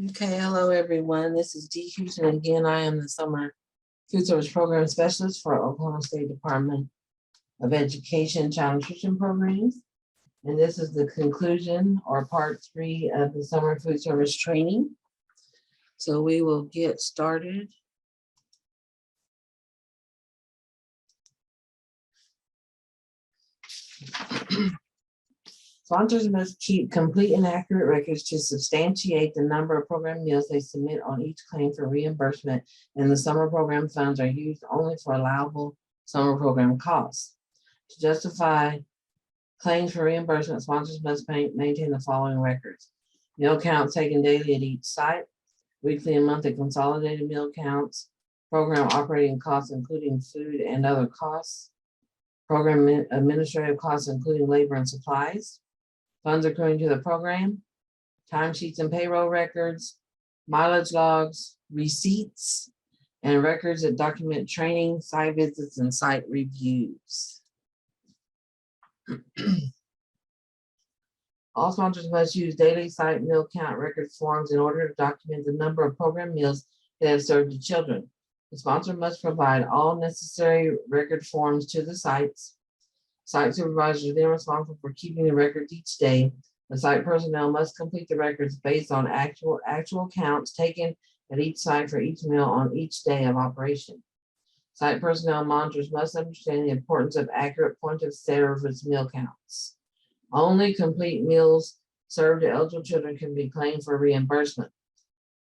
Okay, hello everyone. This is Dee Houston. Again, I am the Summer Food Service Program Specialist for Oklahoma State Department of Education Child Nutrition Programs. And this is the conclusion or part 3 of the Summer Food Service Training. So we will get started. Sponsors must keep complete and accurate records to substantiate the number of program meals they submit on each claim for reimbursement, and the summer program funds are used only for allowable summer program costs. To justify claims for reimbursement, sponsors must maintain the following records: meal counts taken daily at each site, weekly and monthly consolidated meal counts, program operating costs including food and other costs, program administrative costs including labor and supplies, funds accruing to the program, timesheets and payroll records, mileage logs, receipts, and records that document training, site visits, and site reviews. All sponsors must use daily site meal count record forms in order to document the number of program meals they have served to children. The sponsor must provide all necessary record forms to the sites. Site supervisors are then responsible for keeping the records each day. The site personnel must complete the records based on actual counts taken at each site for each meal on each day of operation. Site personnel monitors must understand the importance of accurate point of service meal counts. Only complete meals served to eligible children can be claimed for reimbursement.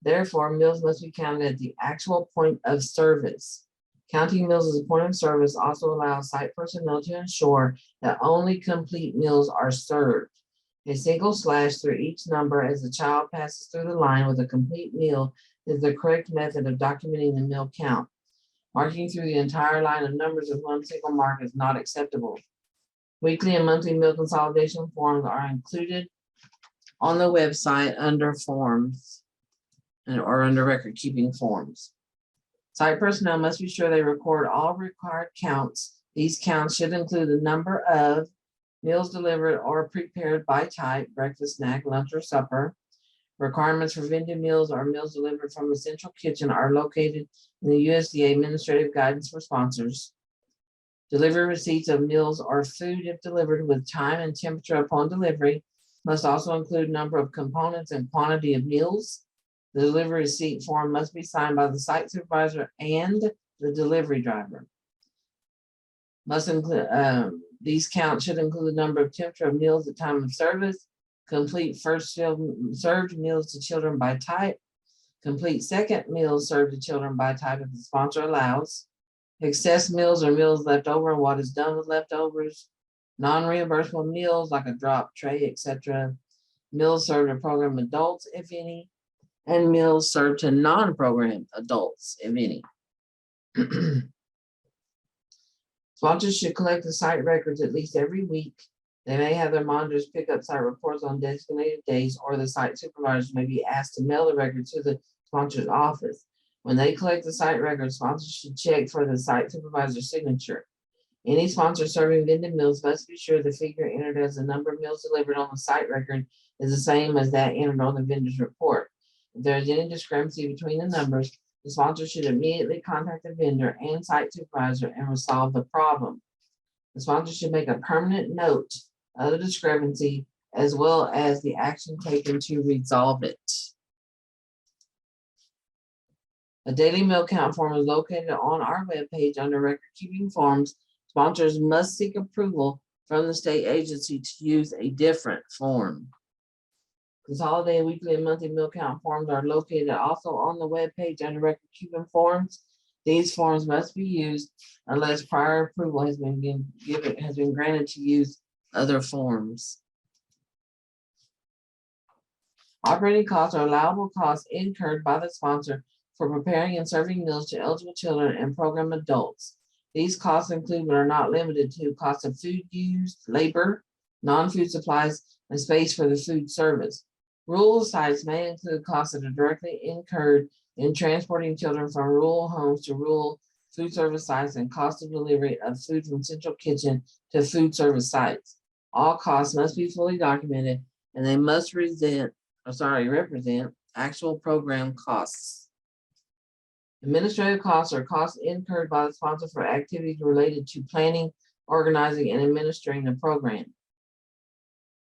Therefore, meals must be counted at the actual point of service. Counting meals as a point of service also allows site personnel to ensure that only complete meals are served. A single slash through each number as the child passes through the line with a complete meal is the correct method of documenting the meal count. Marking through the entire line of numbers with one single mark is not acceptable. Weekly and monthly meal consolidation forms are included on the website under forms or under record keeping forms. Site personnel must be sure they record all required counts. These counts should include the number of meals delivered or prepared by type, breakfast, snack, lunch, or supper. Requirements for vending meals or meals delivered from a central kitchen are located in the USDA Administrative Guidance for Sponsors. Delivery receipts of meals or food, if delivered with time and temperature upon delivery, must also include number of components and quantity of meals. The delivery receipt form must be signed by the site supervisor and the delivery driver. Must include these counts should include the number of temperature of meals at time of service, complete first served meals to children by type, complete second meals served to children by type if the sponsor allows, excess meals or meals left over and what is done with leftovers, non-reimbursable meals like a drop tray, etc., meals served to program adults, if any, and meals served to non-program adults, if any. Sponsors should collect the site records at least every week. They may have their monitors pick up site reports on designated days, or the site supervisors may be asked to mail the records to the sponsor's office. When they collect the site records, sponsors should check for the site supervisor's signature. Any sponsor serving vending meals must be sure the figure entered as the number of meals delivered on the site record is the same as that entered on the vendor's report. If there is any discrepancy between the numbers, the sponsor should immediately contact the vendor and site supervisor and resolve the problem. The sponsor should make a permanent note of the discrepancy as well as the action taken to resolve it. A daily meal count form is located on our webpage under record keeping forms. Sponsors must seek approval from the state agency to use a different form. Consolidated weekly and monthly meal count forms are located also on the webpage under record keeping forms. These forms must be used unless prior approval has been granted to use other forms. Operating costs are allowable costs incurred by the sponsor for preparing and serving meals to eligible children and program adults. These costs include but are not limited to costs of food used, labor, non-food supplies, and space for the food service. Rural sites may include costs that are directly incurred in transporting children from rural homes to rural food service sites and cost of delivery of food from central kitchen to food service sites. All costs must be fully documented and they must represent actual program costs. Administrative costs are costs incurred by the sponsor for activities related to planning, organizing, and administering the program.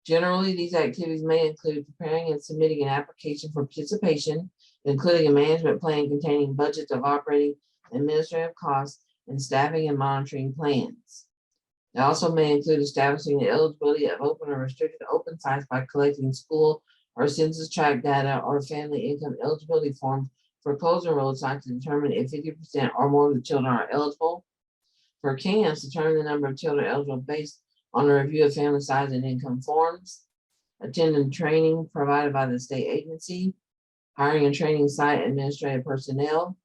Generally, these activities may include preparing and submitting an application for participation, including a management plan containing budgets of operating and administrative costs and staffing and monitoring plans. It also may include establishing the eligibility of open or restricted open sites by collecting school or census tract data or family income eligibility forms for closed enrolled sites to determine if 50% or more of the children are eligible. For camps, determine the number of children eligible based on a review of family size and income forms, attending training provided by the state agency, hiring and training site administrative personnel,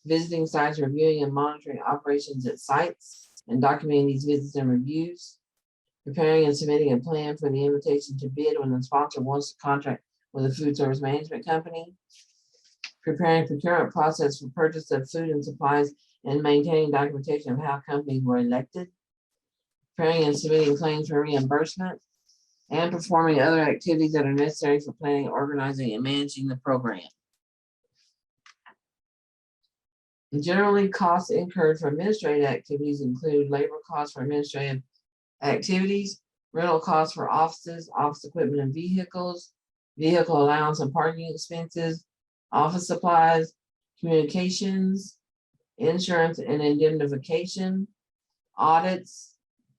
visiting sites, reviewing and monitoring operations at sites, and documenting these visits and reviews, preparing and submitting a plan for the invitation to bid when the sponsor wants to contract with a food service management company, preparing procurement process for purchase of food and supplies and maintaining documentation of how companies were elected, preparing and submitting claims for reimbursement, and performing other activities that are necessary for planning, organizing, and managing the program. Generally, costs incurred for administrative activities include labor costs for administrative activities, rental costs for offices, office equipment and vehicles, vehicle allowance and parking expenses, office supplies, communications, insurance and indemnification, audits,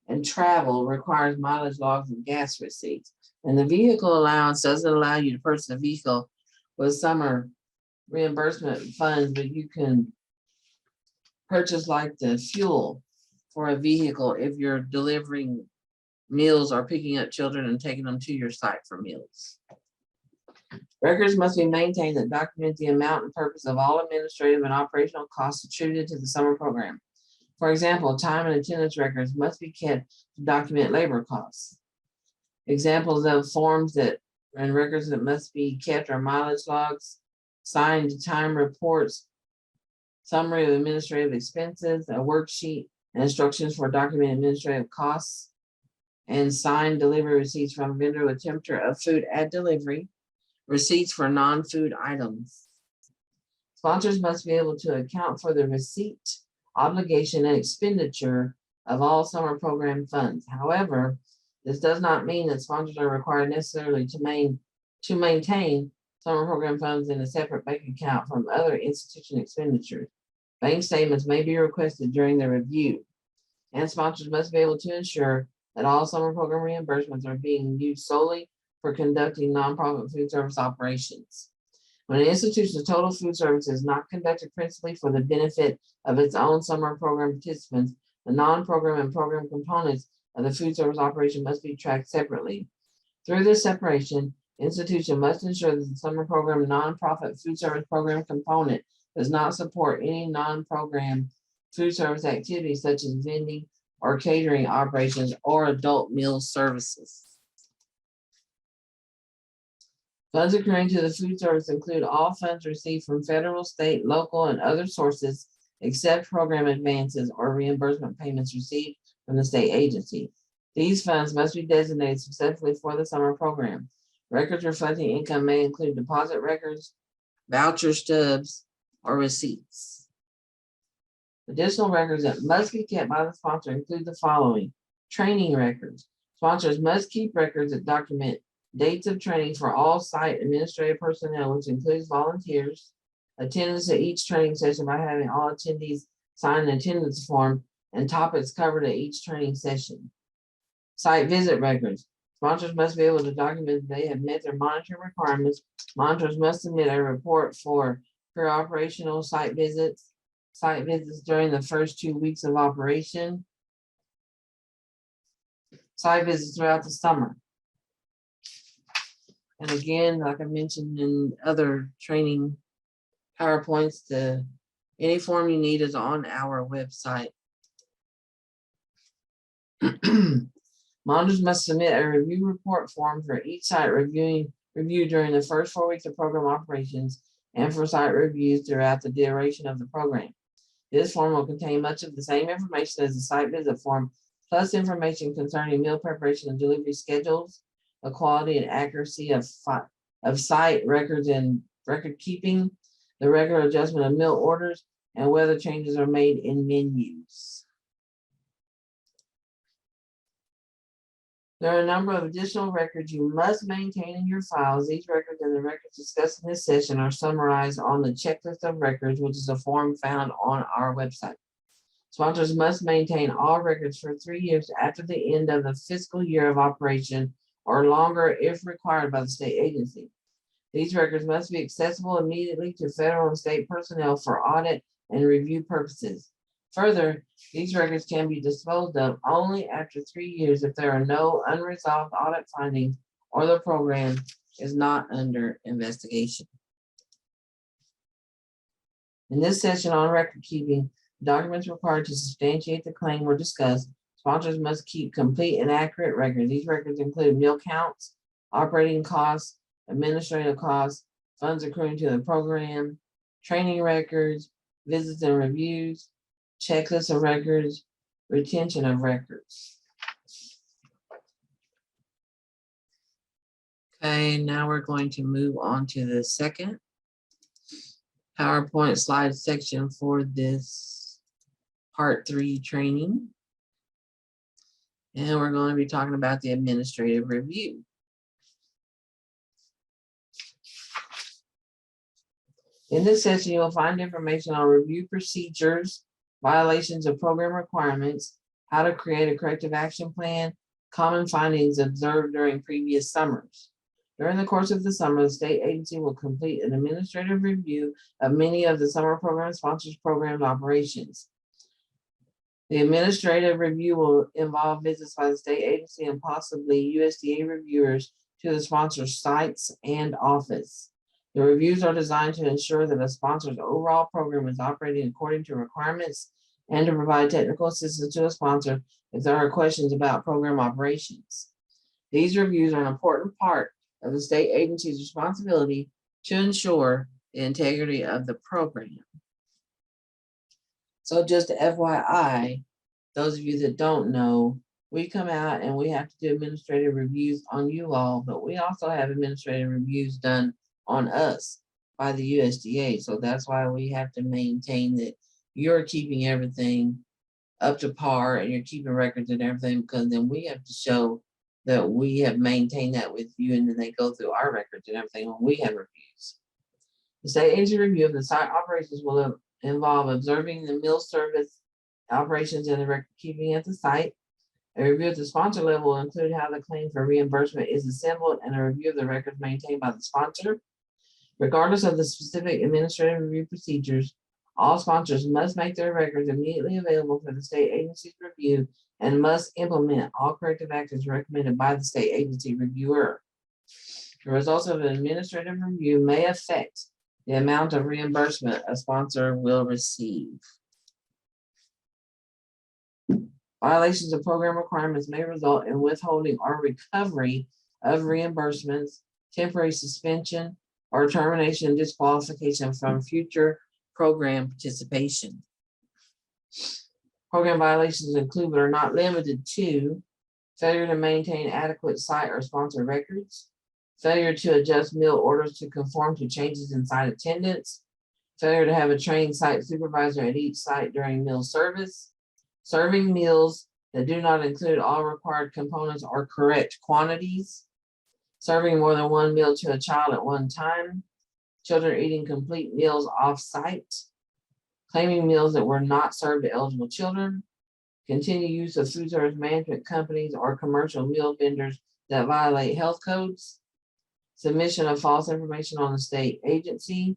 and travel requires mileage logs and gas receipts. And the vehicle allowance doesn't allow you to purchase a vehicle with summer reimbursement funds, but you can purchase like the fuel for a vehicle if you're delivering meals or picking up children and taking them to your site for meals. Records must be maintained that document the amount and purpose of all administrative and operational costs attributed to the summer program. For example, time and attendance records must be kept to document labor costs. Examples of forms that and records that must be kept are mileage logs, signed time reports, summary of administrative expenses, a worksheet, and instructions for documenting administrative costs, and signed delivery receipts from vendor with temperature of food at delivery, receipts for non-food items. Sponsors must be able to account for the receipt, obligation, and expenditure of all summer program funds. However, this does not mean that sponsors are required necessarily to maintain summer program funds in a separate bank account from other institution expenditures. Bank statements may be requested during the review, and sponsors must be able to ensure that all summer program reimbursements are being used solely for conducting nonprofit food service operations. When an institution's total food service is not conducted principally for the benefit of its own summer program participants, the non-program and program components of the food service operation must be tracked separately. Through this separation, institution must ensure that the summer program nonprofit food service program component does not support any non-program food service activities such as vending or catering operations or adult meal services. Funds accruing to the food service include all funds received from federal, state, local, and other sources, except program advances or reimbursement payments received from the state agency. These funds must be designated specifically for the summer program. Records reflecting income may include deposit records, voucher stubs, or receipts. Additional records that must be kept by the sponsor include the following: training records. Sponsors must keep records that document dates of training for all site administrative personnel, which includes volunteers, attendance at each training session by having all attendees sign an attendance form, and topics covered at each training session. Site visit records. Sponsors must be able to document that they have met their monitoring requirements. Monitors must submit a report for pre-operational site visits during the first 2 weeks of operation, site visits throughout the summer. And again, like I mentioned in other training PowerPoints, any form you need is on our website. Monitors must submit a review report form for each site review during the first 4 weeks of program operations and for site reviews throughout the duration of the program. This form will contain much of the same information as the site visit form, plus information concerning meal preparation and delivery schedules, the quality and accuracy of site records and record keeping, the regular adjustment of meal orders, and whether changes are made in menus. There are a number of additional records you must maintain in your files. These records and the records discussed in this session are summarized on the checklist of records, which is a form found on our website. Sponsors must maintain all records for 3 years after the end of the fiscal year of operation or longer if required by the state agency. These records must be accessible immediately to federal and state personnel for audit and review purposes. Further, these records can be disposed of only after 3 years if there are no unresolved audit findings or the program is not under investigation. In this session on record keeping, documents required to substantiate the claim were discussed. Sponsors must keep complete and accurate records. These records include meal counts, operating costs, administrative costs, funds accruing to the program, training records, visits and reviews, checklist of records, retention of records. Okay, now we're going to move on to the second PowerPoint slide section for this Part 3 training. And we're going to be talking about the administrative review. In this session, you'll find information on review procedures, violations of program requirements, how to create a corrective action plan, common findings observed during previous summers. During the course of the summer, the state agency will complete an administrative review of many of the summer program sponsors program operations. The administrative review will involve visits by the state agency and possibly USDA reviewers to the sponsor's sites and office. The reviews are designed to ensure that a sponsor's overall program is operating according to requirements and to provide technical assistance to a sponsor if there are questions about program operations. These reviews are an important part of the state agency's responsibility to ensure the integrity of the program. So just FYI, those of you that don't know, we come out and we have to do administrative reviews on you all, but we also have administrative reviews done on us by the USDA. So that's why we have to maintain that you're keeping everything up to par and you're keeping records and everything, because then we have to show that we have maintained that with you, and then they go through our records and everything when we have reviews. The state agency review of the site operations will involve observing the meal service operations and the record keeping at the site. A review at the sponsor level will include how the claim for reimbursement is assembled and a review of the records maintained by the sponsor. Regardless of the specific administrative review procedures, all sponsors must make their records immediately available for the state agency's review and must implement all corrective actions recommended by the state agency reviewer. The results of an administrative review may affect the amount of reimbursement a sponsor will receive. Violations of program requirements may result in withholding or recovery of reimbursements, temporary suspension, or termination and disqualification from future program participation. Program violations include but are not limited to failure to maintain adequate site or sponsor records, failure to adjust meal orders to conform to changes in site attendance, failure to have a trained site supervisor at each site during meal service, serving meals that do not include all required components or correct quantities, serving more than one meal to a child at one time, children eating complete meals off-site, claiming meals that were not served to eligible children, continued use of food service management companies or commercial meal vendors that violate health codes, submission of false information on the state agency,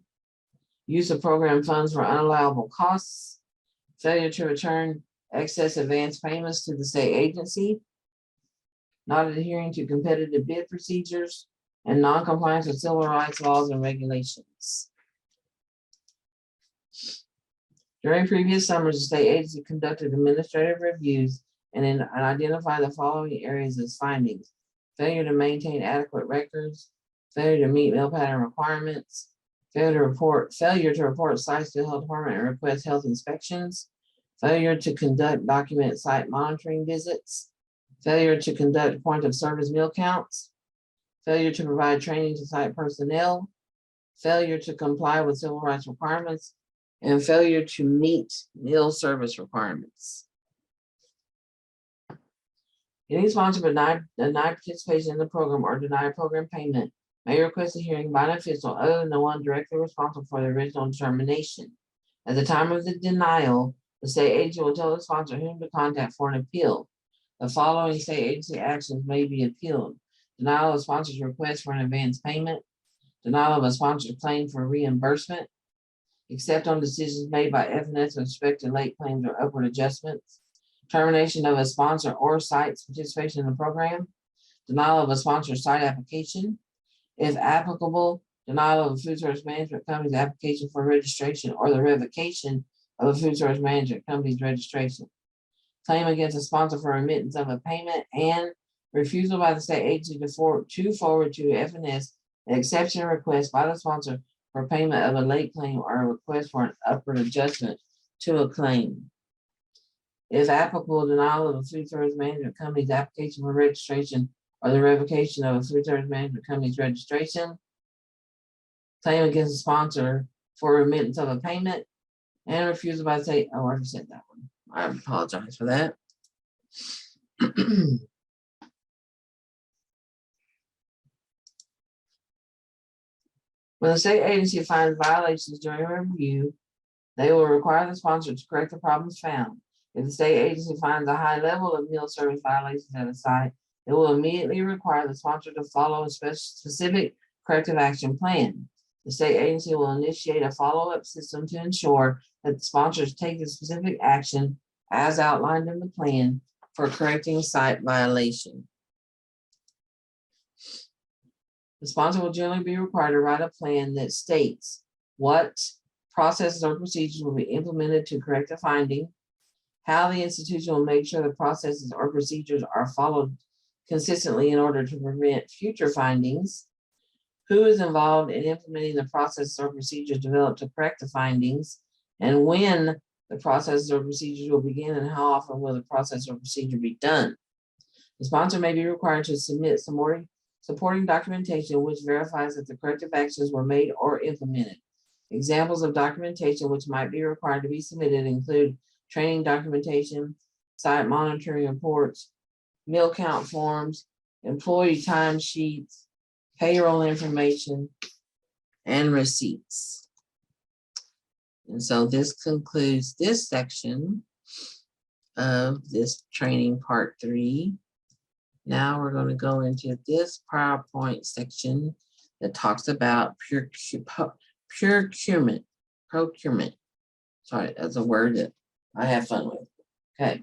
use of program funds for unallowable costs, failure to return excess advance payments to the state agency, not adhering to competitive bid procedures, and non-compliance with civil rights laws and regulations. During previous summers, the state agency conducted administrative reviews and identified the following areas as findings: failure to maintain adequate records, failure to meet meal pattern requirements, failure to report sites to the health department and request health inspections, failure to conduct document site monitoring visits, failure to conduct point of service meal counts, failure to provide training to site personnel, failure to comply with civil rights requirements, and failure to meet meal service requirements. Any sponsor denied participation in the program or denied program payment may request a hearing by an official other than the one directly responsible for the original determination. At the time of the denial, the state agency will tell the sponsor whom to contact for an appeal. The following state agency actions may be appealed: denial of a sponsor's request for an advance payment, denial of a sponsor's claim for reimbursement, except on decisions made by FNS with respect to late claims or upward adjustments, termination of a sponsor or site's participation in the program, denial of a sponsor's site application, if applicable, denial of a food service management company's application for registration or the revocation of a food service management company's registration, claim against a sponsor for remittance of a payment, and refusal by the state agency to forward to FNS an exception request by the sponsor for payment of a late claim or a request for an upward adjustment to a claim. If applicable, denial of a food service management company's application for registration or the revocation of a food service management company's registration, claim against a sponsor for remittance of a payment, and refusal by the state. Oh, I already said that one. I apologize for that. When the state agency finds violations during a review, they will require the sponsor to correct the problems found. If the state agency finds a high level of meal service violations at a site, it will immediately require the sponsor to follow a specific corrective action plan. The state agency will initiate a follow-up system to ensure that the sponsors take the specific action as outlined in the plan for correcting site violation. The sponsor will generally be required to write a plan that states what processes or procedures will be implemented to correct the finding, how the institution will make sure the processes or procedures are followed consistently in order to prevent future findings, who is involved in implementing the processes or procedures developed to correct the findings, and when the processes or procedures will begin, and how often will the process or procedure be done. The sponsor may be required to submit supporting documentation which verifies that the corrective actions were made or implemented. Examples of documentation which might be required to be submitted include training documentation, site monitoring reports, meal count forms, employee time sheets, payroll information, and receipts. And so this concludes this section of this training part 3. Now we're going to go into this PowerPoint section that talks about procurement. Sorry, that's a word that I have fun with. Okay.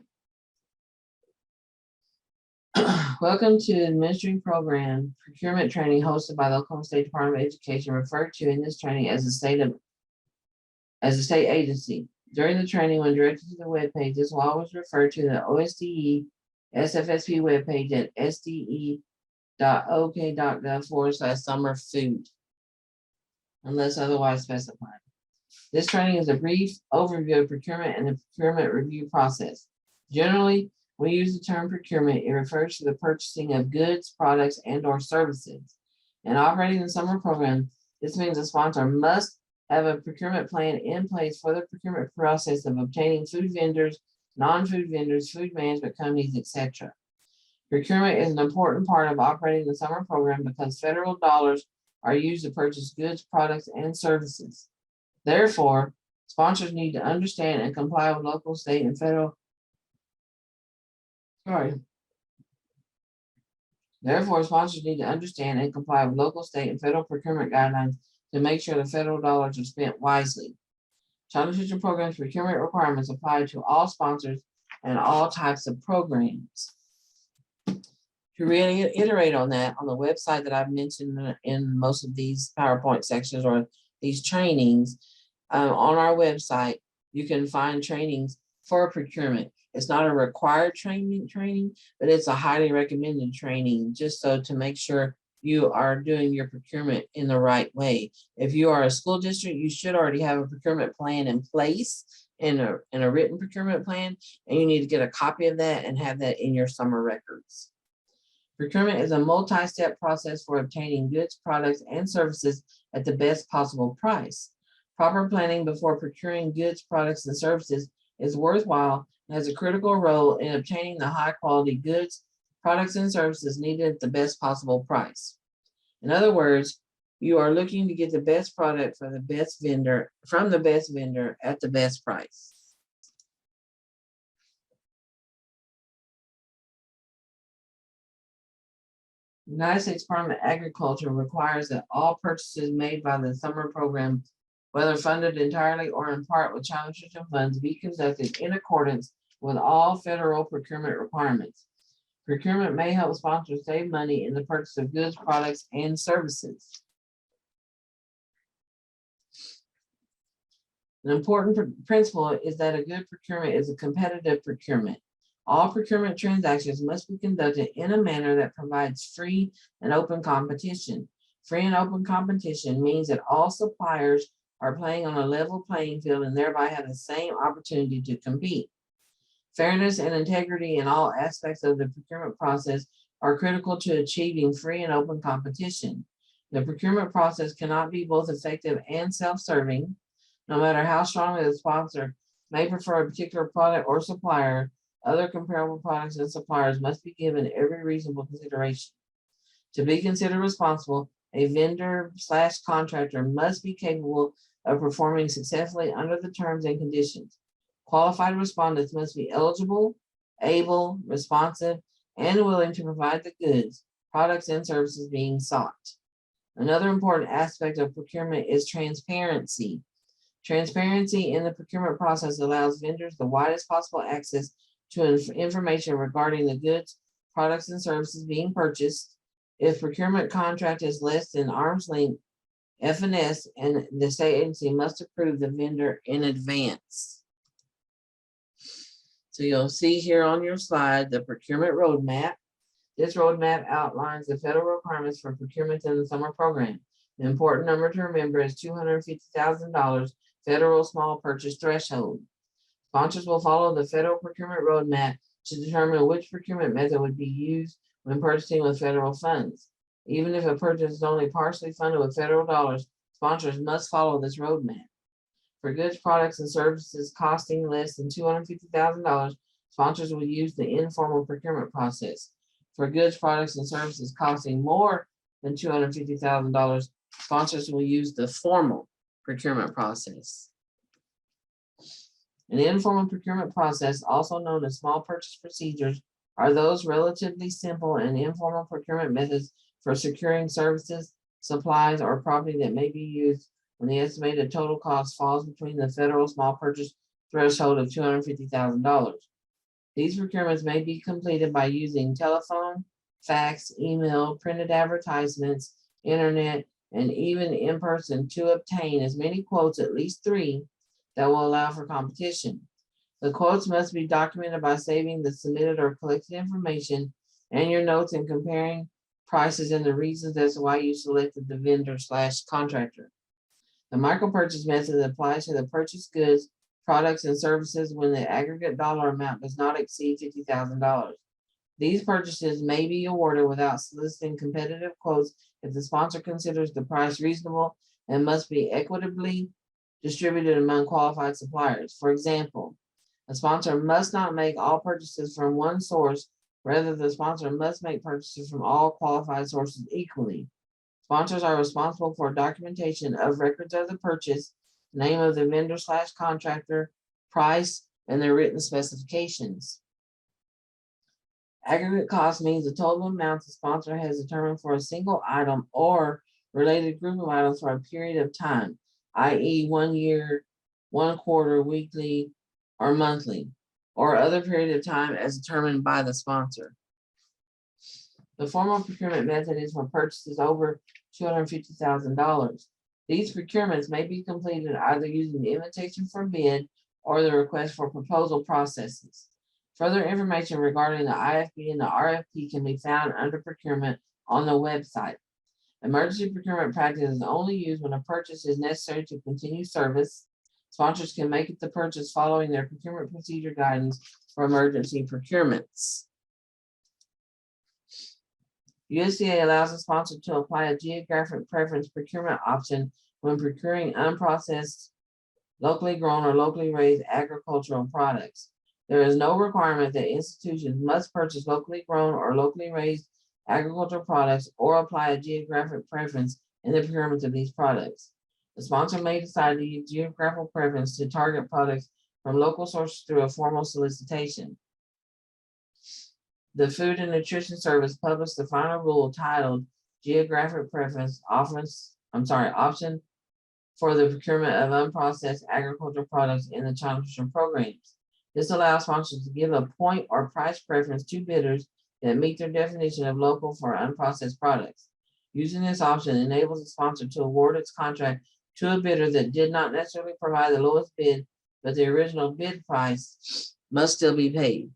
Welcome to the administering program procurement training hosted by the Oklahoma State Department of Education, referred to in this training as a state agency. During the training, when directed to the webpage, this will always refer to the OSDE SFSP webpage at sde.ok.gov/summer food, unless otherwise specified. This training is a brief overview of procurement and the procurement review process. Generally, when we use the term procurement, it refers to the purchasing of goods, products, and/or services. In operating the summer program, this means a sponsor must have a procurement plan in place for the procurement process of obtaining food vendors, non-food vendors, food management companies, etc. Procurement is an important part of operating the summer program because federal dollars are used to purchase goods, products, and services. Therefore, sponsors need to understand and comply with local, state, and federal. Therefore, sponsors need to understand and comply with local, state, and federal procurement guidelines to make sure the federal dollars are spent wisely. Child Nutrition Program's procurement requirements apply to all sponsors and all types of programs. To reiterate on that, on the website that I've mentioned in most of these PowerPoint sections or these trainings, on our website, you can find trainings for procurement. It's not a required training, but it's a highly recommended training, just so to make sure you are doing your procurement in the right way. If you are a school district, you should already have a procurement plan in place, in a written procurement plan, and you need to get a copy of that and have that in your summer records. Procurement is a multi-step process for obtaining goods, products, and services at the best possible price. Proper planning before procuring goods, products, and services is worthwhile and has a critical role in obtaining the high-quality goods, products, and services needed at the best possible price. In other words, you are looking to get the best product from the best vendor at the best price. The United States Department of Agriculture requires that all purchases made by the summer program, whether funded entirely or in part with child nutrition funds, be conducted in accordance with all federal procurement requirements. Procurement may help sponsors save money in the purchase of goods, products, and services. An important principle is that a good procurement is a competitive procurement. All procurement transactions must be conducted in a manner that provides free and open competition. Free and open competition means that all suppliers are playing on a level playing field and thereby have the same opportunity to compete. Fairness and integrity in all aspects of the procurement process are critical to achieving free and open competition. The procurement process cannot be both effective and self-serving. No matter how strongly the sponsor may prefer a particular product or supplier, other comparable products and suppliers must be given every reasonable consideration. To be considered responsible, a vendor/contractor must be capable of performing successfully under the terms and conditions. Qualified respondents must be eligible, able, responsive, and willing to provide the goods, products, and services being sought. Another important aspect of procurement is transparency. Transparency in the procurement process allows vendors the widest possible access to information regarding the goods, products, and services being purchased. If procurement contract is less than arm's length, F&S and the state agency must approve the vendor in advance. So you'll see here on your slide the procurement roadmap. This roadmap outlines the federal requirements for procurement in the summer program. The important number to remember is $250,000 federal small purchase threshold. Sponsors will follow the federal procurement roadmap to determine which procurement method would be used when purchasing with federal funds. Even if a purchase is only partially funded with federal dollars, sponsors must follow this roadmap. For goods, products, and services costing less than $250,000, sponsors will use the informal procurement process. For goods, products, and services costing more than $250,000, sponsors will use the formal procurement process. An informal procurement process, also known as small purchase procedures, are those relatively simple and informal procurement methods for securing services, supplies, or property that may be used when the estimated total cost falls between the federal small purchase threshold of $250,000. These procurements may be completed by using telephone, fax, email, printed advertisements, internet, and even in person to obtain as many quotes, at least 3, that will allow for competition. The quotes must be documented by saving the submitted or collected information and your notes and comparing prices and the reasons as to why you selected the vendor/contractor. The micro purchase method applies to the purchased goods, products, and services when the aggregate dollar amount does not exceed $50,000. These purchases may be awarded without soliciting competitive quotes if the sponsor considers the price reasonable and must be equitably distributed among qualified suppliers. For example, a sponsor must not make all purchases from one source. Rather, the sponsor must make purchases from all qualified sources equally. Sponsors are responsible for documentation of records of the purchase, name of the vendor/contractor, price, and their written specifications. Aggregate cost means the total amount the sponsor has determined for a single item or related group of items for a period of time, i.e. 1 year, 1 quarter, weekly, or monthly, or other period of time as determined by the sponsor. The formal procurement method is for purchases over $250,000. These procurements may be completed either using the invitation for bid or the request for proposal processes. Further information regarding the IFB and the RFP can be found under procurement on the website. Emergency procurement practice is only used when a purchase is necessary to continue service. Sponsors can make the purchase following their procurement procedure guidance for emergency procurements. USDA allows a sponsor to apply a geographic preference procurement option when procuring unprocessed, locally grown, or locally raised agricultural products. There is no requirement that institutions must purchase locally grown or locally raised agricultural products or apply a geographic preference in the procurement of these products. The sponsor may decide to use geographical preference to target products from local sources through a formal solicitation. The Food and Nutrition Service published the final rule titled Geographic Preference Option for the procurement of unprocessed agricultural products in the child nutrition programs. This allows sponsors to give a point or price preference to bidders that meet their definition of local for unprocessed products. Using this option enables the sponsor to award its contract to a bidder that did not necessarily provide the lowest bid, but the original bid price must still be paid.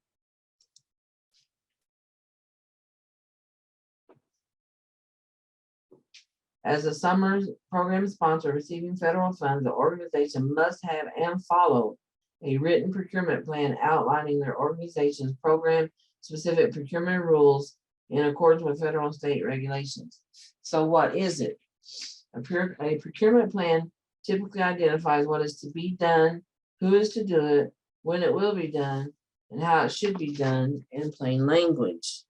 As a summer program sponsor receiving federal funds, the organization must have and follow a written procurement plan outlining their organization's program-specific procurement rules in accordance with federal and state regulations. So what is it? A procurement plan typically identifies what is to be done, who is to do it, when it will be done, and how it should be done in plain language.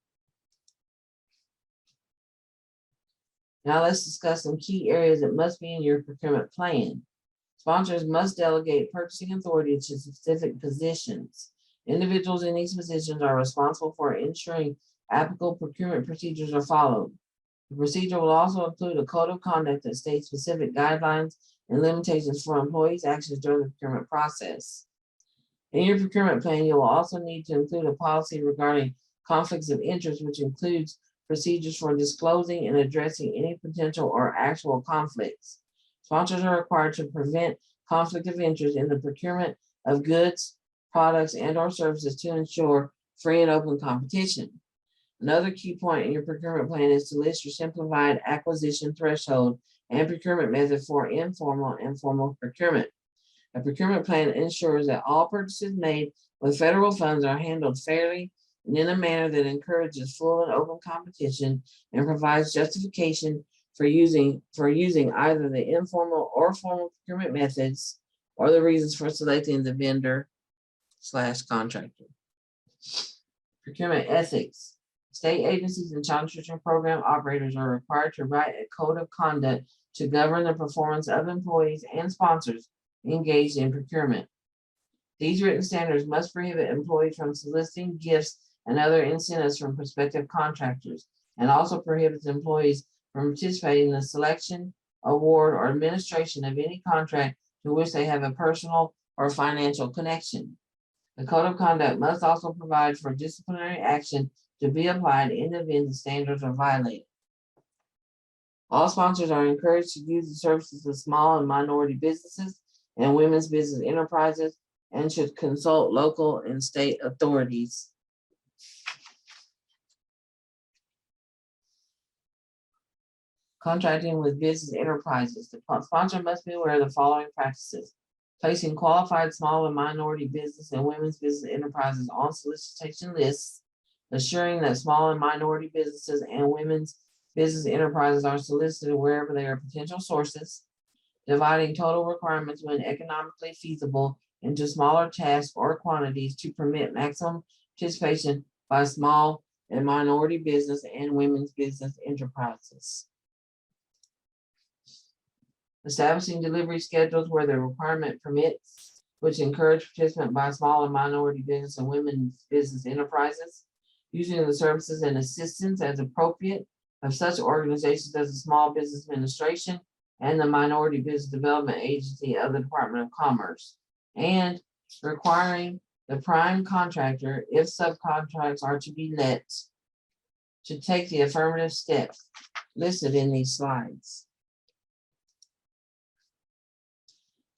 Now let's discuss some key areas that must be in your procurement plan. Sponsors must delegate purchasing authority to specific positions. Individuals in these positions are responsible for ensuring applicable procurement procedures are followed. The procedure will also include a code of conduct that states specific guidelines and limitations for employees' actions during the procurement process. In your procurement plan, you will also need to include a policy regarding conflicts of interest, which includes procedures for disclosing and addressing any potential or actual conflicts. Sponsors are required to prevent conflict of interest in the procurement of goods, products, and/or services to ensure free and open competition. Another key point in your procurement plan is to list your simplified acquisition threshold and procurement method for informal and formal procurement. A procurement plan ensures that all purchases made with federal funds are handled fairly and in a manner that encourages full and open competition and provides justification for using either the informal or formal procurement methods or the reasons for selecting the vendor/contractor. Procurement ethics. State agencies and child nutrition program operators are required to write a code of conduct to govern the performance of employees and sponsors engaged in procurement. These written standards must prohibit employees from soliciting gifts and other incentives from prospective contractors, and also prohibits employees from participating in the selection, award, or administration of any contract to which they have a personal or financial connection. The code of conduct must also provide for disciplinary action to be applied in the event the standards are violated. All sponsors are encouraged to use the services of small and minority businesses and women's business enterprises and should consult local and state authorities. Contracting with business enterprises. The sponsor must be aware of the following practices: placing qualified small and minority business and women's business enterprises on solicitation lists, assuring that small and minority businesses and women's business enterprises are solicited wherever they are potential sources, dividing total requirements when economically feasible into smaller tasks or quantities to permit maximum participation by small and minority business and women's business enterprises. Establishing delivery schedules where the requirement permits, which encourage participation by small and minority business and women's business enterprises, using the services and assistance as appropriate of such organizations as the Small Business Administration and the Minority Business Development Agency of the Department of Commerce, and requiring the prime contractor, if subcontracts are to be let, to take the affirmative steps listed in these slides.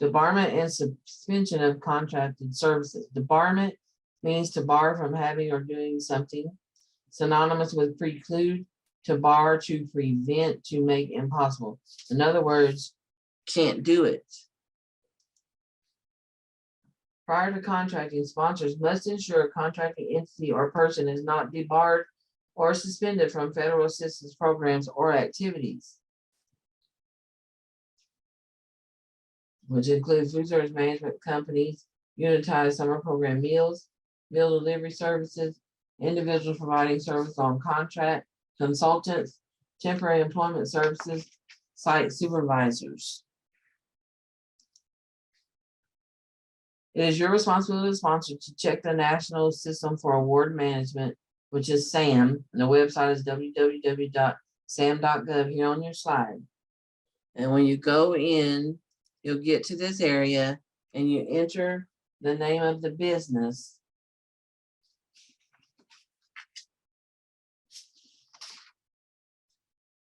Debarment and suspension of contracted services. Debarment means to bar from having or doing something, synonymous with preclude, to bar, to prevent, to make impossible. In other words, can't do it. Prior to contracting, sponsors must ensure a contracting entity or person is not debarred or suspended from federal assistance programs or activities, which include food service management companies, unitized summer program meals, meal delivery services, individuals providing service on contract, consultants, temporary employment services, site supervisors. It is your responsibility as sponsor to check the National System for Award Management, which is SAM, and the website is www.sam.gov here on your slide. And when you go in, you'll get to this area and you enter the name of the business.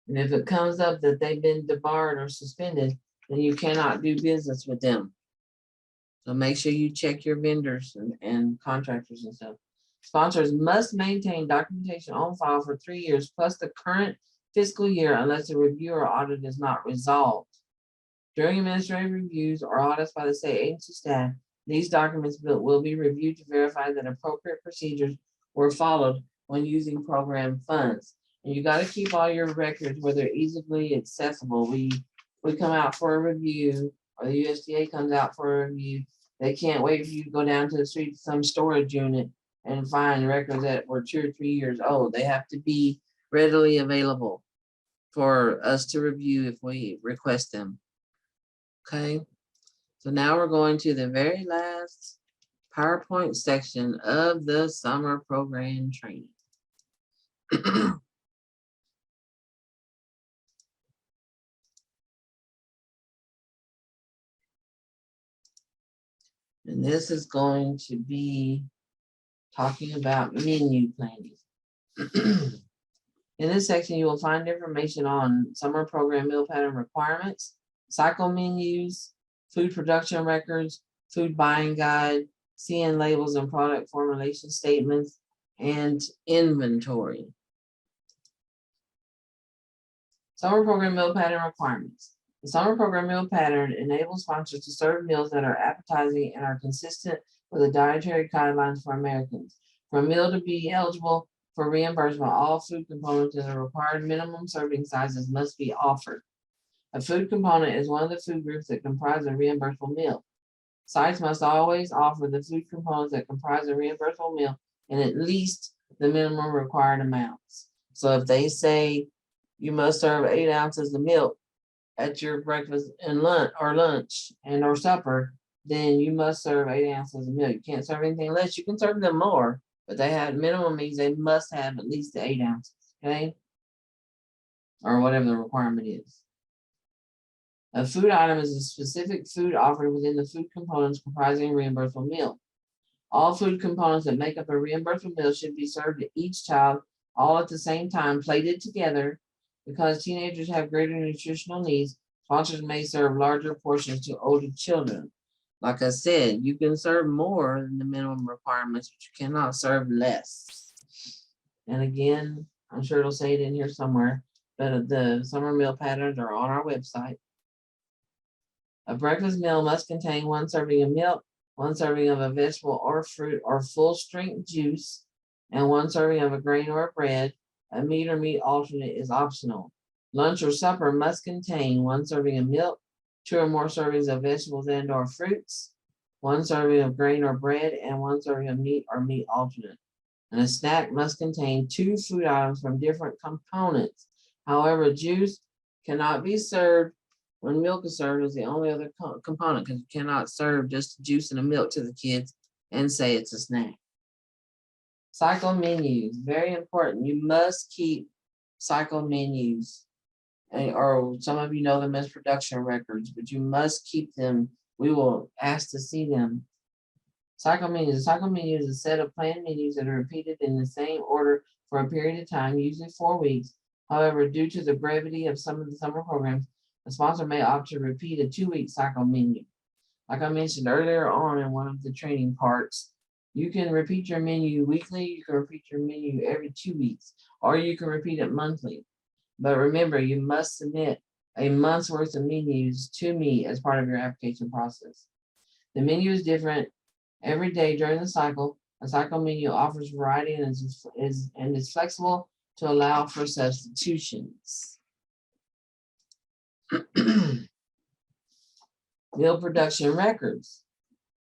And if it comes up that they've been debarred or suspended, then you cannot do business with them. So make sure you check your vendors and contractors and stuff. Sponsors must maintain documentation on file for 3 years plus the current fiscal year unless a review or audit is not resolved. During administrative reviews or audits by the state agency staff, these documents will be reviewed to verify that appropriate procedures were followed when using program funds. And you got to keep all your records where they're easily accessible. We come out for a review, or the USDA comes out for a review. They can't wait for you to go down to the street to some storage unit and find records that were 2 or 3 years old. They have to be readily available for us to review if we request them. Okay, so now we're going to the very last PowerPoint section of the summer program training. And this is going to be talking about menu planning. In this section, you will find information on summer program meal pattern requirements, cycle menus, food production records, food buying guide, CN labels and product formulation statements, and inventory. Summer program meal pattern requirements. The summer program meal pattern enables sponsors to serve meals that are appetizing and are consistent with the dietary guidelines for Americans. For a meal to be eligible for reimbursement, all food components and the required minimum serving sizes must be offered. A food component is one of the food groups that comprise a reimbursable meal. Sites must always offer the food components that comprise a reimbursable meal in at least the minimum required amounts. So if they say you must serve 8 ounces of milk at your breakfast and lunch or supper, then you must serve 8 ounces of milk. You can't serve anything less. You can serve them more, but they have minimum means they must have at least the 8 ounces, okay? Or whatever the requirement is. A food item is a specific food offered within the food components comprising a reimbursable meal. All food components that make up a reimbursable meal should be served to each child all at the same time, plated together. Because teenagers have greater nutritional needs, sponsors may serve larger portions to older children. Like I said, you can serve more than the minimum requirements, but you cannot serve less. And again, I'm sure it'll say it in here somewhere, but the summer meal patterns are on our website. A breakfast meal must contain 1 serving of milk, 1 serving of a vegetable or fruit or full strength juice, and 1 serving of a grain or a bread. A meat or meat alternate is optional. Lunch or supper must contain 1 serving of milk, 2 or more servings of vegetables and or fruits, 1 serving of grain or bread, and 1 serving of meat or meat alternate. And a snack must contain 2 food items from different components. However, juice cannot be served when milk is served as the only other component, because you cannot serve just juice and a milk to the kids and say it's a snack. Cycle menus, very important. You must keep cycle menus, or some of you know them as production records, but you must keep them. We will ask to see them. Cycle menus. A cycle menu is a set of planned menus that are repeated in the same order for a period of time, usually 4 weeks. However, due to the brevity of some of the summer programs, a sponsor may opt to repeat a 2-week cycle menu. Like I mentioned earlier on in one of the training parts, you can repeat your menu weekly, you can repeat your menu every 2 weeks, or you can repeat it monthly. But remember, you must submit a month's worth of menus to me as part of your application process. The menu is different every day during the cycle. A cycle menu offers variety and is flexible to allow for substitutions. Meal production records.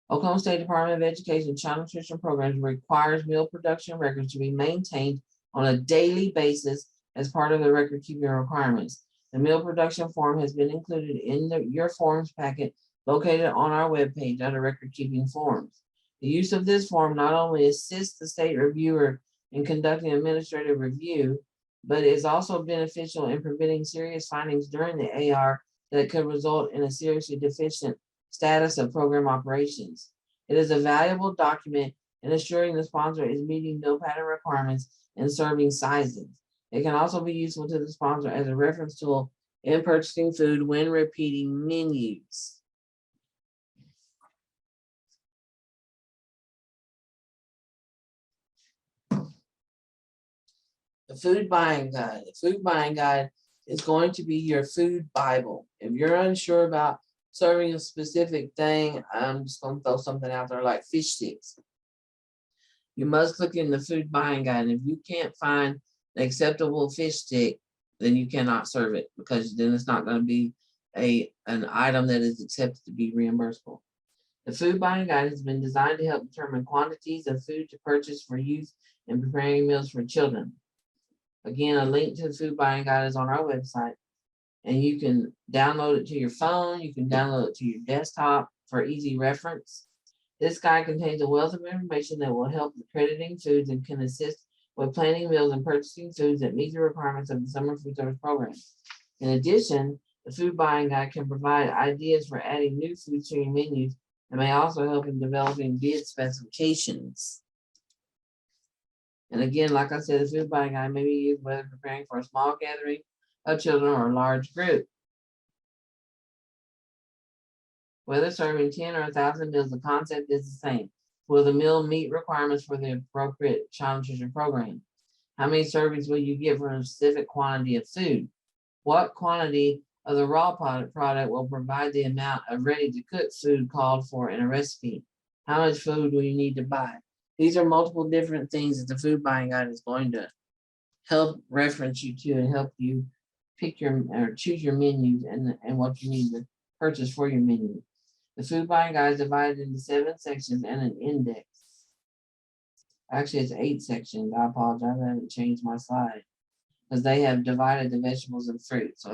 Oklahoma State Department of Education Child Nutrition Programs requires meal production records to be maintained on a daily basis as part of the record keeping requirements. The meal production form has been included in your forms packet located on our webpage under record keeping forms. The use of this form not only assists the state reviewer in conducting administrative review, but is also beneficial in preventing serious findings during the AR that could result in a seriously deficient status of program operations. It is a valuable document in assuring the sponsor is meeting meal pattern requirements and serving sizes. It can also be useful to the sponsor as a reference tool in purchasing food when repeating menus. The food buying guide. The food buying guide is going to be your food Bible. If you're unsure about serving a specific thing, I'm just going to throw something out there like fish sticks. You must click in the food buying guide. And if you can't find an acceptable fish stick, then you cannot serve it, because then it's not going to be an item that is accepted to be reimbursable. The food buying guide has been designed to help determine quantities of food to purchase for use in preparing meals for children. Again, a link to the food buying guide is on our website, and you can download it to your phone. You can download it to your desktop for easy reference. This guide contains a wealth of information that will help with crediting foods and can assist with planning meals and purchasing foods that meet the requirements of the Summer Food Service Program. In addition, the food buying guide can provide ideas for adding new foods to your menus and may also help in developing bid specifications. And again, like I said, the food buying guide may be used whether preparing for a small gathering of children or a large group. Whether serving 10 or 1,000 meals, the concept is the same. Will the meal meet requirements for the appropriate child nutrition program? How many servings will you get for a specific quantity of food? What quantity of the raw product will provide the amount of ready-to-cook food called for in a recipe? How much food will you need to buy? These are multiple different things that the food buying guide is going to help reference you to and help you pick your or choose your menus and what you need to purchase for your menu. The food buying guide is divided into 7 sections and an index. Actually, it's 8 sections. I apologize, I haven't changed my slide because they have divided the vegetables and fruit. So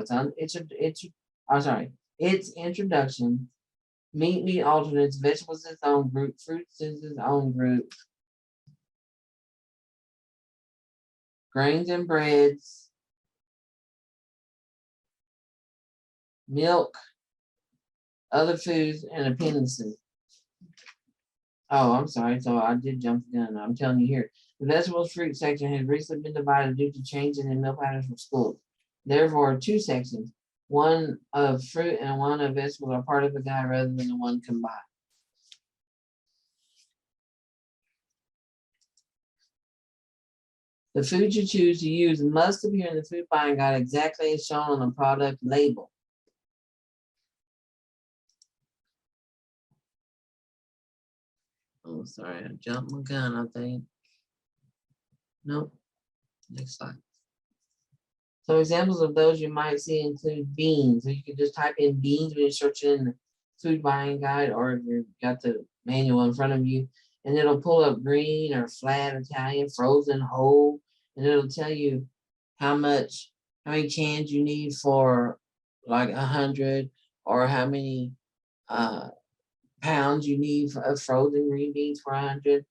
it's introduction, meat alternates, vegetables its own group, fruits is its own group, grains and breads, milk, other foods, and appendices. Oh, I'm sorry. So I did jump the gun. I'm telling you here. The vegetables fruit section has recently been divided due to changes in meal patterns for schools. Therefore, 2 sections, one of fruit and one of vegetables, are part of the guide rather than the one combined. The food you choose to use must appear in the food buying guide exactly as shown on the product label. Oh, sorry, I jumped my gun, I think. Nope. Next slide. So examples of those you might see include beans. So you can just type in beans when you're searching in the food buying guide, or if you've got the manual in front of you, and it'll pull up green or flat Italian, frozen, whole, and it'll tell you how many cans you need for like 100, or how many pounds you need of frozen green beans for 100.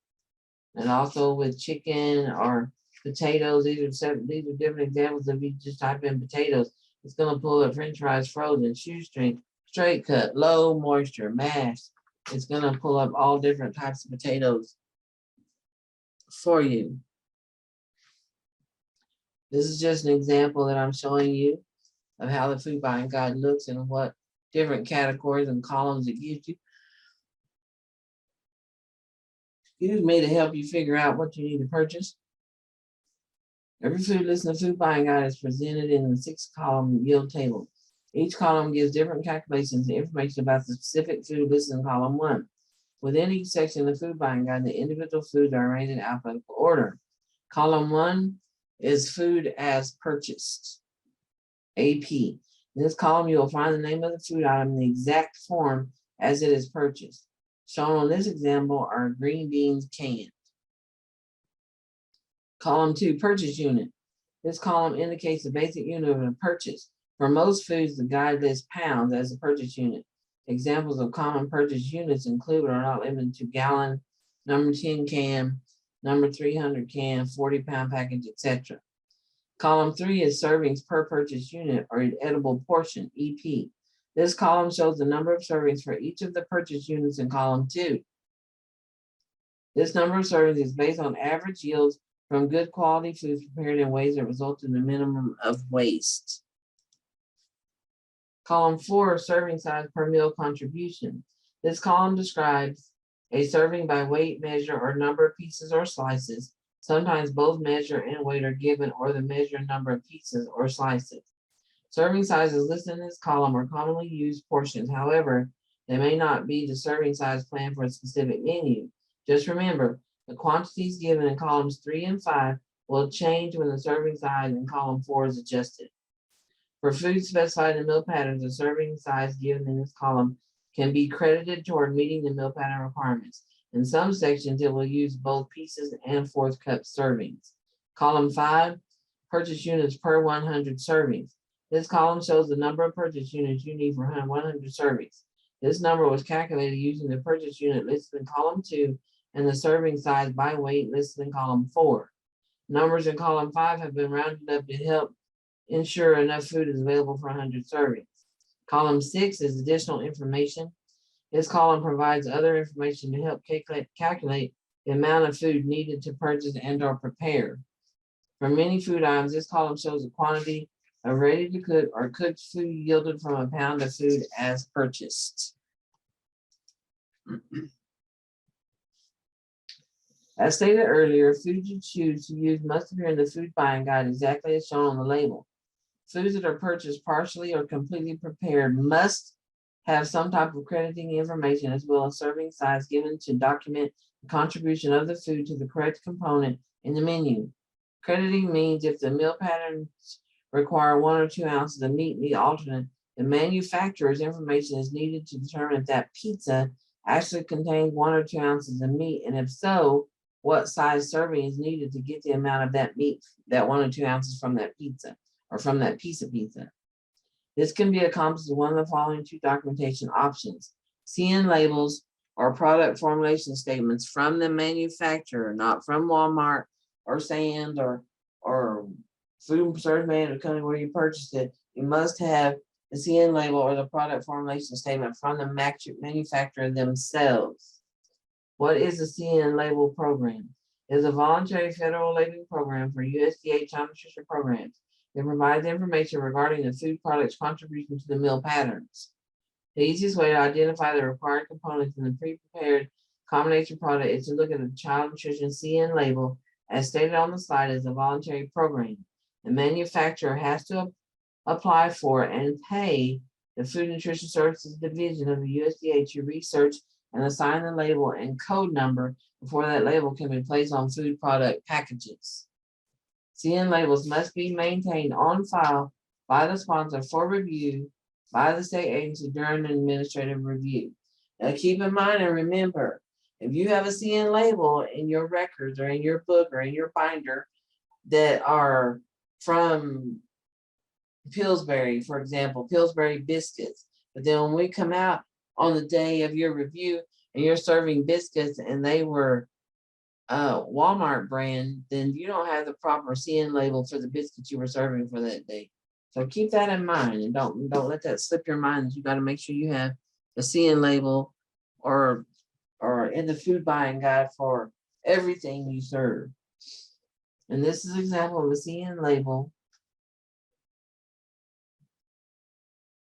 And also with chicken or potatoes, these are different examples. If you just type in potatoes, it's going to pull up French fries, frozen, shoestring, straight cut, low moisture, mashed. It's going to pull up all different types of potatoes for you. This is just an example that I'm showing you of how the food buying guide looks and what different categories and columns it gives you. Excuse me, to help you figure out what you need to purchase. Every food listed in the food buying guide is presented in the 6-column yield table. Each column gives different calculations and information about the specific food listed in column 1. Within each section of the food buying guide, the individual foods are arranged in alphabetical order. Column 1 is food as purchased, AP. In this column, you will find the name of the food item in the exact form as it is purchased. Shown on this example are green beans canned. Column 2, purchase unit. This column indicates the basic unit of a purchase. For most foods, the guide lists pounds as a purchase unit. Examples of common purchase units include but are not limited to gallon, number 10 can, number 300 can, 40-pound package, etc. Column 3 is servings per purchase unit or edible portion, EP. This column shows the number of servings for each of the purchase units in column 2. This number of servings is based on average yields from good quality foods prepared in ways that result in a minimum of waste. Column 4, serving size per meal contribution. This column describes a serving by weight, measure, or number of pieces or slices. Sometimes both measure and weight are given, or the measure and number of pieces or slices. Serving sizes listed in this column are commonly used portions. However, they may not be the serving size planned for a specific menu. Just remember, the quantities given in columns 3 and 5 will change when the serving size in column 4 is adjusted. For food specified in meal patterns, the serving size given in this column can be credited toward meeting the meal pattern requirements. In some sections, it will use both pieces and fourth cup servings. Column 5, purchase units per 100 servings. This column shows the number of purchase units you need for 100 servings. This number was calculated using the purchase unit listed in column 2 and the serving size by weight listed in column 4. Numbers in column 5 have been rounded up to help ensure enough food is available for 100 servings. Column 6 is additional information. This column provides other information to help calculate the amount of food needed to purchase and or prepare. For many food items, this column shows the quantity of ready to cook or cooked food yielded from a pound of food as purchased. As stated earlier, food you choose to use must appear in the food buying guide exactly as shown on the label. Foods that are purchased partially or completely prepared must have some type of crediting information as well as serving size given to document the contribution of the food to the correct component in the menu. Crediting means if the meal patterns require 1 or 2 ounces of meat alternate, the manufacturer's information is needed to determine if that pizza actually contains 1 or 2 ounces of meat, and if so, what size serving is needed to get the amount of that meat, that 1 or 2 ounces from that pizza or from that piece of pizza. This can be accomplished with one of the following 2 documentation options: CN labels or product formulation statements from the manufacturer, not from Walmart or Sand or Food Service Man or company where you purchased it. You must have the CN label or the product formulation statement from the manufacturer themselves. What is the CN label program? It is a voluntary federal labeling program for USDA child nutrition programs. It provides information regarding the food product's contribution to the meal patterns. The easiest way to identify the required components in the pre-prepared combination product is to look at the child nutrition CN label. As stated on the slide, is a voluntary program. The manufacturer has to apply for and pay the Food Nutrition Services Division of the USDA to research and assign the label and code number before that label can be placed on food product packages. CN labels must be maintained on file by the sponsor for review by the state agency during an administrative review. Now keep in mind and remember, if you have a CN label in your records or in your book or in your binder that are from Pillsbury, for example, Pillsbury biscuits, but then when we come out on the day of your review and you're serving biscuits and they were Walmart brand, then you don't have the proper CN label for the biscuits you were serving for that day. So keep that in mind and don't let that slip your mind that you got to make sure you have the CN label or in the food buying guide for everything you serve. And this is an example of a CN label.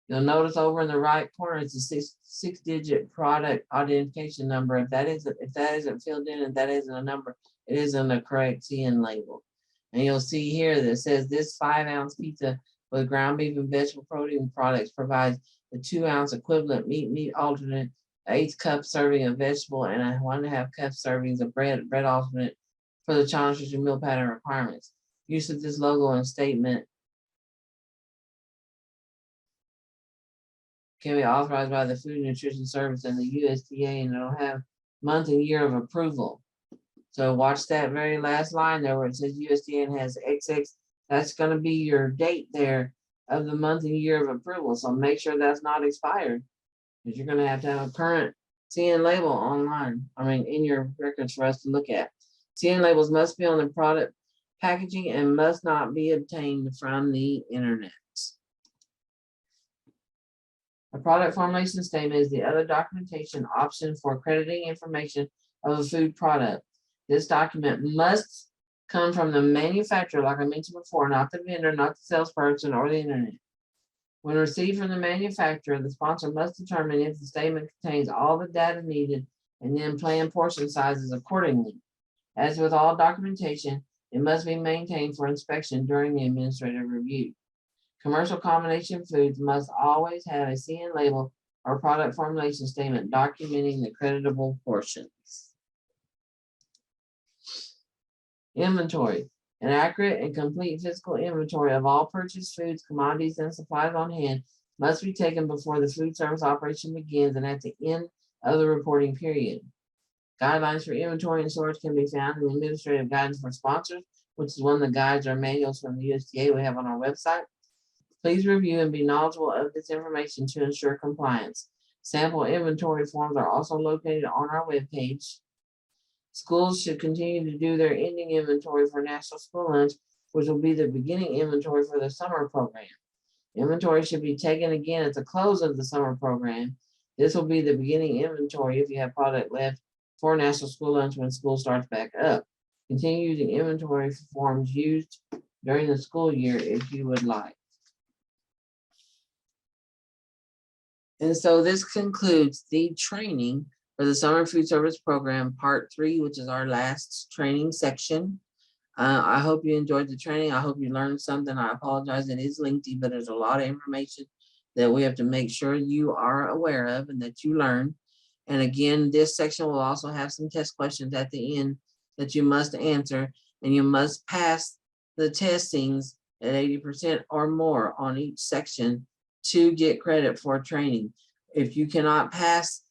You'll notice over in the right corner, it's a six-digit product identification number. If that isn't filled in and that isn't a number, it isn't a correct CN label. And you'll see here that it says this 5-ounce pizza with ground beef and vegetable protein products provides the 2-ounce equivalent meat alternate, 1/8 cup serving of vegetable, and a 1.5 cup servings of bread alternate for the child nutrition meal pattern requirements. use of this logo and statement can be authorized by the Food and Nutrition Service and the USDA, and it'll have month and year of approval. So watch that very last line there where it says USDA and has XX. That's going to be your date there of the month and year of approval. So make sure that's not expired, because you're going to have a current CN label online. In your records for us to look at. CN labels must be on the product packaging and must not be obtained from the internet. A product formulation statement is the other documentation option for crediting information of a food product. This document must come from the manufacturer, like I mentioned before, not the vendor, not the salesperson, or the internet. When received from the manufacturer, the sponsor must determine if the statement contains all the data needed and then plan portion sizes accordingly. As with all documentation, it must be maintained for inspection during the administrative review. Commercial combination foods must always have a CN label or product formulation statement documenting the creditable portions. Inventory. An accurate and complete physical inventory of all purchased foods, commodities, and supplies on hand must be taken before the food service operation begins and at the end of the reporting period. Guidelines for inventory and storage can be found in the Administrative Guidance for Sponsors, which is one of the guides or manuals from the USDA we have on our website. Please review and be knowledgeable of this information to ensure compliance. Sample inventory forms are also located on our webpage. Schools should continue to do their ending inventory for National School Lunch, which will be the beginning inventory for the summer program. Inventory should be taken again at the close of the summer program. This will be the beginning inventory if you have product left for National School Lunch when school starts back up. Continue using inventory forms used during the school year if you would like. And so this concludes the training for the Summer Food Service Program, Part 3, which is our last training section. I hope you enjoyed the training. I hope you learned something. I apologize, it is lengthy, but there's a lot of information that we have to make sure you are aware of and that you learn. And again, this section will also have some test questions at the end that you must answer, and you must pass the testings at 80% or more on each section to get credit for training. If you cannot pass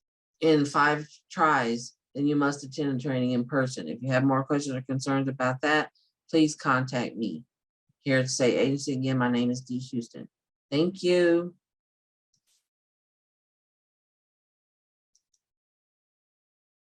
in 5 tries, then you must attend a training in person. If you have more questions or concerns about that, please contact me. Here at the state agency, again, my name is Dee Houston. Thank you.